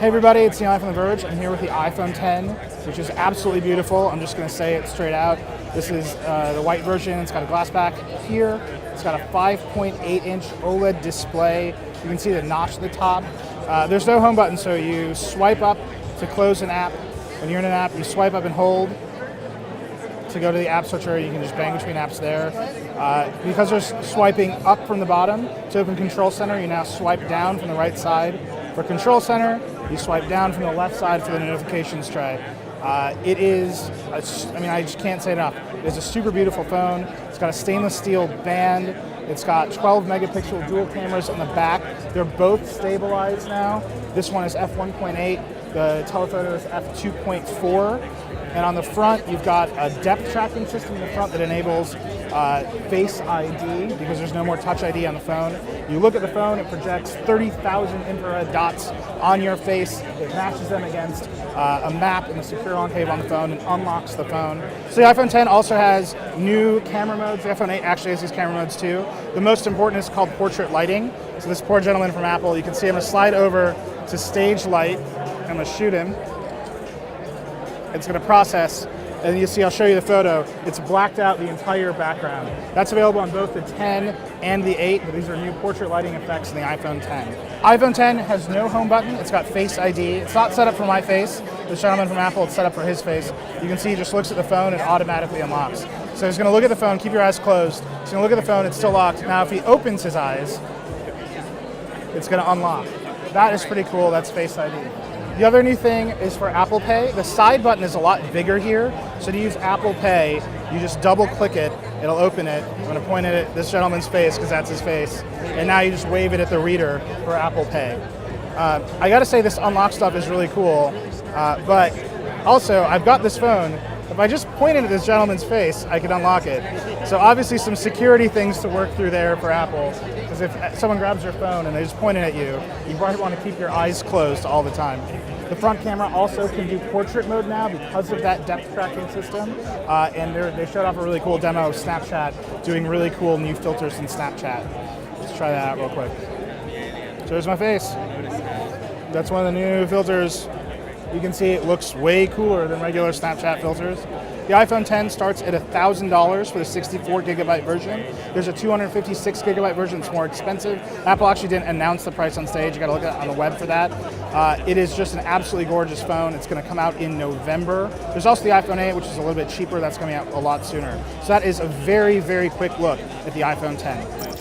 Hey everybody, it's Neil from The Verge. I'm here with the iPhone 10, which is absolutely beautiful. I'm just going to say it straight out. This is the white version. It's got a glass back here. It's got a 5.8-inch OLED display. You can see the notch at the top. There's no home button, so you swipe up to close an app. When you're in an app, you swipe up and hold to go to the app switcher. You can just bang between apps there. Because there's swiping up from the bottom to open Control Center, you now swipe down from the right side for Control Center. You swipe down from the left side for the notifications tray. It is, I just can't say enough. It's a super beautiful phone. It's got a stainless steel band. It's got 12 megapixel dual cameras in the back. They're both stabilized now. This one is f1.8. The telephoto is f2.4. And on the front, you've got a depth tracking system in the front that enables Face ID, because there's no more Touch ID on the phone. You look at the phone, it projects 30,000 infrared dots on your face. It matches them against a map in the secure enclave on the phone and unlocks the phone. So the iPhone 10 also has new camera modes. The iPhone 8 actually has these camera modes too. The most important is called portrait lighting. So this poor gentleman from Apple, you can see I'm gonna slide over to stage light. I'm gonna shoot him. It's going to process, and you see, I'll show you the photo. It's blacked out the entire background. That's available on both the 10 and the 8, but these are new portrait lighting effects in the iPhone 10. iPhone 10 has no home button. It's got Face ID. It's not set up for my face. This gentleman from Apple, it's set up for his face. You can see he just looks at the phone and automatically unlocks. So he's going to look at the phone, keep your eyes closed. He's going to look at the phone, it's still locked. Now if he opens his eyes, it's going to unlock. That is pretty cool. That's Face ID. The other new thing is for Apple Pay. The side button is a lot bigger here. So to use Apple Pay, you just double click it, it'll open it. I'm gonna point it at this gentleman's face because that's his face. And now you just wave it at the reader for Apple Pay. I gotta say this unlock stuff is really cool, but also I've got this phone. If I just point it at this gentleman's face, I can unlock it. So obviously some security things to work through there for Apple, because if someone grabs your phone and they just point it at you, you probably want to keep your eyes closed all the time. The front camera also can do portrait mode now because of that depth tracking system, and they showed off a really cool demo of Snapchat doing really cool new filters in Snapchat. Let's try that out real quick. So there's my face. That's one of the new filters. You can see it looks way cooler than regular Snapchat filters. The iPhone 10 starts at $1,000 for the 64 gigabyte version. There's a 256 gigabyte version that's more expensive. Apple actually didn't announce the price on stage. You gotta look at it on the web for that. It is just an absolutely gorgeous phone. It's gonna come out in November. There's also the iPhone 8, which is a little bit cheaper. That's coming out a lot sooner. So that is a very, very quick look at the iPhone 10.